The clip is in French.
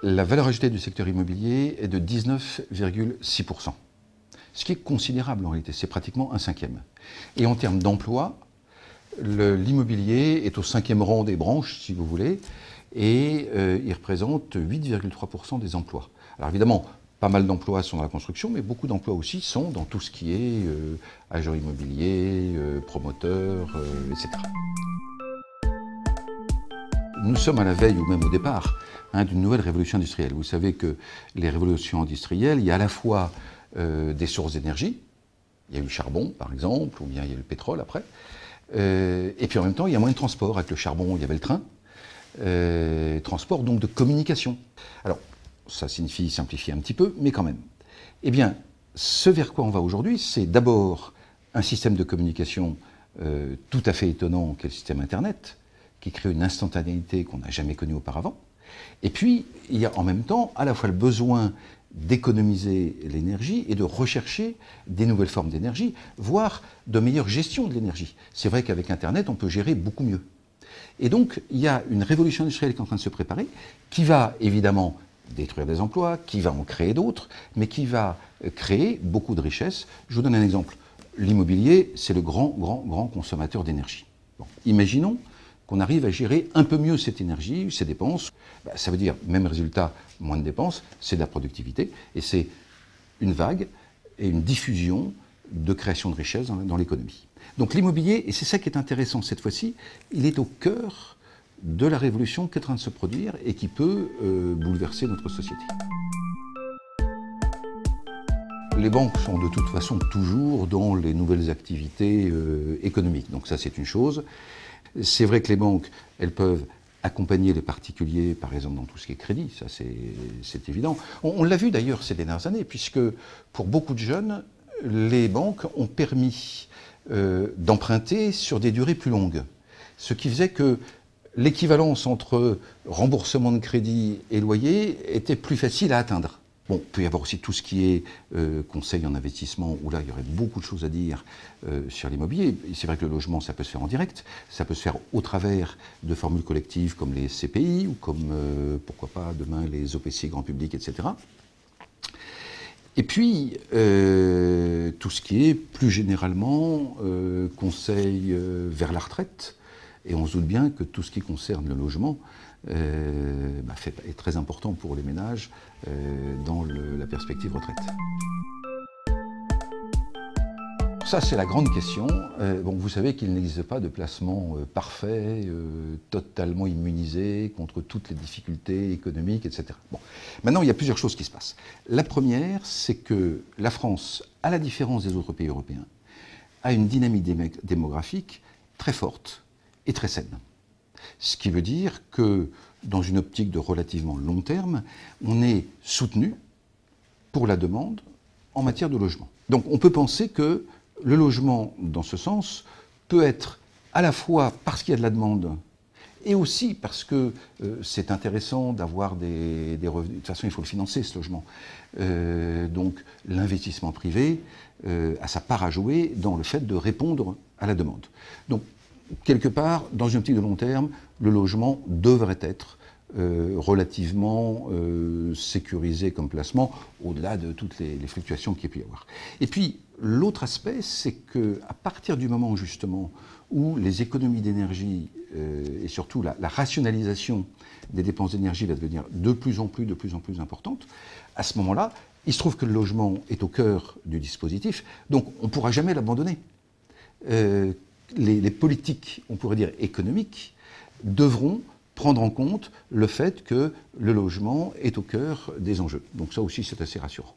La valeur ajoutée du secteur immobilier est de 19,6%, ce qui est considérable en réalité, c'est pratiquement un cinquième. Et en termes d'emploi, l'immobilier est au 5e rang des branches, si vous voulez, et il représente 8,3% des emplois. Alors évidemment, pas mal d'emplois sont dans la construction, mais beaucoup d'emplois aussi sont dans tout ce qui est agent immobilier, promoteur, etc. Nous sommes à la veille, ou même au départ, d'une nouvelle révolution industrielle. Vous savez que les révolutions industrielles, il y a à la fois des sources d'énergie, il y a eu le charbon par exemple, ou bien il y a eu le pétrole après, et puis en même temps il y a moins de transport. Avec le charbon, il y avait le train, transport donc de communication. Alors ça signifie simplifier un petit peu, mais quand même. Eh bien, ce vers quoi on va aujourd'hui, c'est d'abord un système de communication tout à fait étonnant qu'est le système Internet, qui crée une instantanéité qu'on n'a jamais connue auparavant. Et puis, il y a en même temps à la fois le besoin d'économiser l'énergie et de rechercher des nouvelles formes d'énergie, voire de meilleure gestion de l'énergie. C'est vrai qu'avec Internet, on peut gérer beaucoup mieux. Et donc, il y a une révolution industrielle qui est en train de se préparer, qui va évidemment détruire des emplois, qui va en créer d'autres, mais qui va créer beaucoup de richesses. Je vous donne un exemple. L'immobilier, c'est le grand consommateur d'énergie. Bon, imaginons qu'on arrive à gérer un peu mieux cette énergie, ces dépenses. Ça veut dire, même résultat, moins de dépenses, c'est de la productivité, et c'est une vague et une diffusion de création de richesse dans l'économie. Donc l'immobilier, et c'est ça qui est intéressant cette fois-ci, il est au cœur de la révolution qui est en train de se produire et qui peut bouleverser notre société. Les banques sont de toute façon toujours dans les nouvelles activités économiques, donc ça c'est une chose. C'est vrai que les banques, elles peuvent accompagner les particuliers, par exemple dans tout ce qui est crédit, ça c'est évident. On l'a vu d'ailleurs ces dernières années, puisque pour beaucoup de jeunes, les banques ont permis d'emprunter sur des durées plus longues. Ce qui faisait que l'équivalence entre remboursement de crédit et loyer était plus facile à atteindre. Bon, il peut y avoir aussi tout ce qui est conseil en investissement, où là, il y aurait beaucoup de choses à dire sur l'immobilier. C'est vrai que le logement, ça peut se faire en direct, ça peut se faire au travers de formules collectives comme les CPI, ou comme, pourquoi pas, demain, les OPC grand public, etc. Et puis, tout ce qui est, plus généralement, conseil vers la retraite. Et on se doute bien que tout ce qui concerne le logement est très important pour les ménages dans la perspective retraite. Ça, c'est la grande question. Bon, vous savez qu'il n'existe pas de placement parfait, totalement immunisé contre toutes les difficultés économiques, etc. Bon. Maintenant, il y a plusieurs choses qui se passent. La première, c'est que la France, à la différence des autres pays européens, a une dynamique démographique très forte et très saine. Ce qui veut dire que, dans une optique de relativement long terme, on est soutenu pour la demande en matière de logement. Donc on peut penser que le logement, dans ce sens, peut être à la fois parce qu'il y a de la demande et aussi parce que c'est intéressant d'avoir des revenus. De toute façon, il faut le financer, ce logement. Donc l'investissement privé a sa part à jouer dans le fait de répondre à la demande. Donc, quelque part, dans une optique de long terme, le logement devrait être relativement sécurisé comme placement, au-delà de toutes les fluctuations qu'il peut y avoir. Et puis, l'autre aspect, c'est qu'à partir du moment, justement, où les économies d'énergie et surtout la rationalisation des dépenses d'énergie va devenir de plus en plus importante, à ce moment-là, il se trouve que le logement est au cœur du dispositif, donc on ne pourra jamais l'abandonner. Les politiques, on pourrait dire économiques, devront prendre en compte le fait que le logement est au cœur des enjeux. Donc ça aussi, c'est assez rassurant.